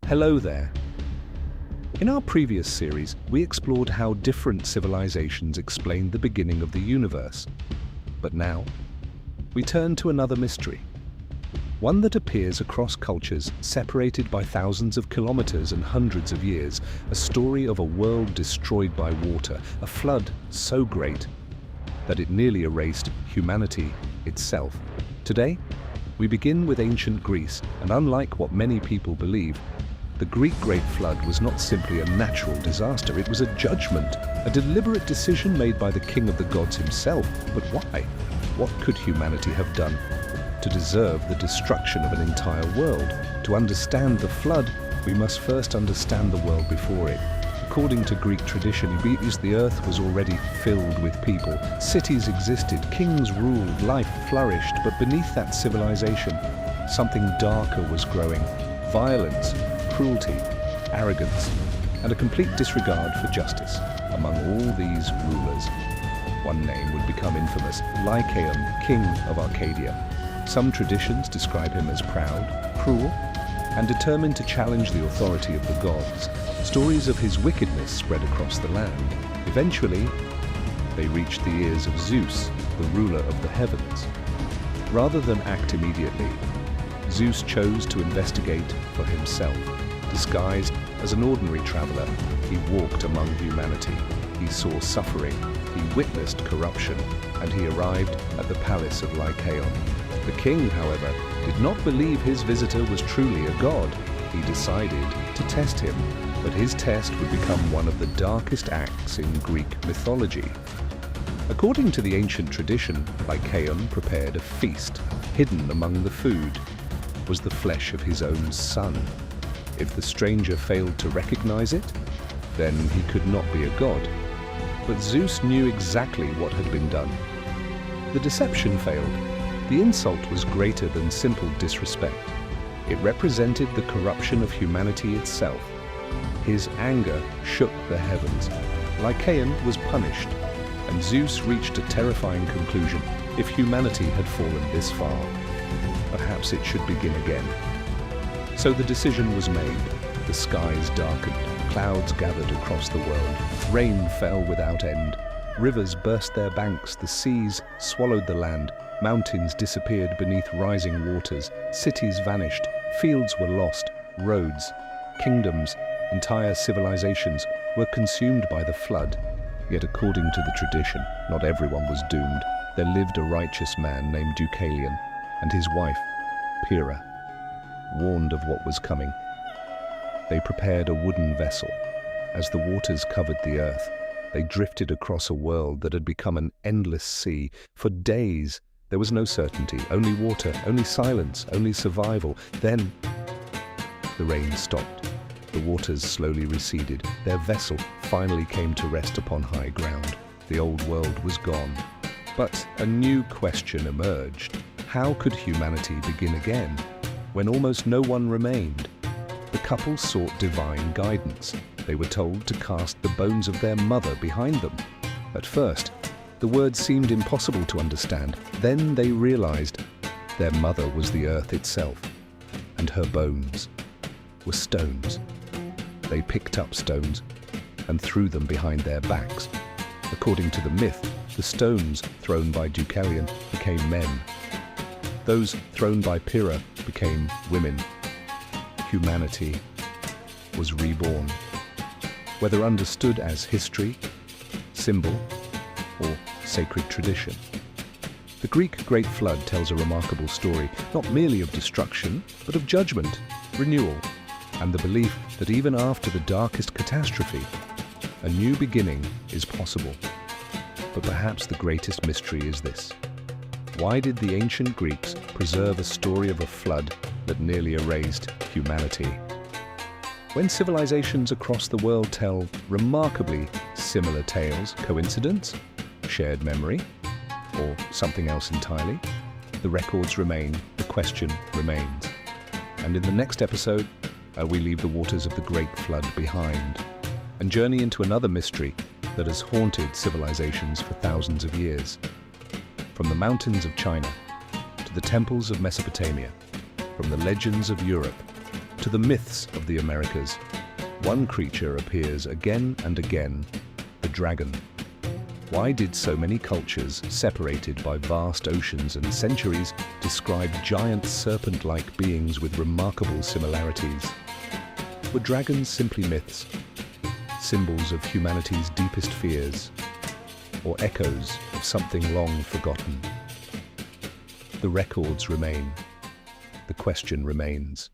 Hello there. In our previous series, we explored how different civilizations explained the beginning of the universe. But now, we turn to another mystery. One that appears across cultures separated by thousands of kilometers and hundreds of years, a story of a world destroyed by water, a flood so great that it nearly erased humanity itself. Today, we begin with ancient Greece, and unlike what many people believe, the Greek Great Flood was not simply a natural disaster, it was a judgment, a deliberate decision made by the king of the gods himself. But why? What could humanity have done to deserve the destruction of an entire world? To understand the flood, we must first understand the world before it. According to Greek tradition, the earth was already filled with people. Cities existed, kings ruled, life flourished, but beneath that civilization, something darker was growing. Violence, cruelty, arrogance, and a complete disregard for justice. Among all these rulers, one name would become infamous: Lycaon, king of Arcadia. Some traditions describe him as proud, cruel, and determined to challenge the authority of the gods. Stories of his wickedness spread across the land. Eventually, they reached the ears of Zeus, the ruler of the heavens. Rather than act immediately, Zeus chose to investigate for himself. Disguised as an ordinary traveler, he walked among humanity. He saw suffering, he witnessed corruption, and he arrived at the palace of Lycaon. The king, however, did not believe his visitor was truly a god. He decided to test him, but his test would become one of the darkest acts in Greek mythology. According to the ancient tradition, Lycaon prepared a feast. Hidden among the food was the flesh of his own son. If the stranger failed to recognize it, then he could not be a god. But Zeus knew exactly what had been done. The deception failed. The insult was greater than simple disrespect. It represented the corruption of humanity itself. His anger shook the heavens. Lycaon was punished, and Zeus reached a terrifying conclusion. If humanity had fallen this far, perhaps it should begin again. So the decision was made. The skies darkened, clouds gathered across the world, rain fell without end, rivers burst their banks, the seas swallowed the land, mountains disappeared beneath rising waters, cities vanished, fields were lost, roads, kingdoms, entire civilizations were consumed by the flood. Yet according to the tradition, not everyone was doomed. There lived a righteous man named Deucalion, and his wife, Pyrrha. Warned of what was coming, they prepared a wooden vessel. As the waters covered the earth, they drifted across a world that had become an endless sea. For days, there was no certainty, only water, only silence, only survival. Then, the rain stopped. The waters slowly receded. Their vessel finally came to rest upon high ground. The old world was gone. But a new question emerged. How could humanity begin again when almost no one remained? The couple sought divine guidance. They were told to cast the bones of their mother behind them. At first, the words seemed impossible to understand. Then they realized their mother was the earth itself, and her bones were stones. They picked up stones and threw them behind their backs. According to the myth, the stones thrown by Deucalion became men. Those thrown by Pyrrha became women. Humanity was reborn. Whether understood as history, symbol, or sacred tradition. The Greek Great Flood tells a remarkable story, not merely of destruction, but of judgment, renewal, and the belief that even after the darkest catastrophe, a new beginning is possible. But perhaps the greatest mystery is this: why did the ancient Greeks preserve a story of a flood that nearly erased humanity? When civilizations across the world tell remarkably similar tales, coincidence, shared memory, or something else entirely, the records remain, the question remains. And in the next episode, we leave the waters of the Great Flood behind and journey into another mystery that has haunted civilizations for thousands of years. From the mountains of China to the temples of Mesopotamia, from the legends of Europe to to the myths of the Americas, one creature appears again and again, the dragon. Why did so many cultures, separated by vast oceans and centuries, describe giant serpent-like beings with remarkable similarities? Were dragons simply myths, symbols of humanity's deepest fears, or echoes of something long forgotten? The records remain. The question remains.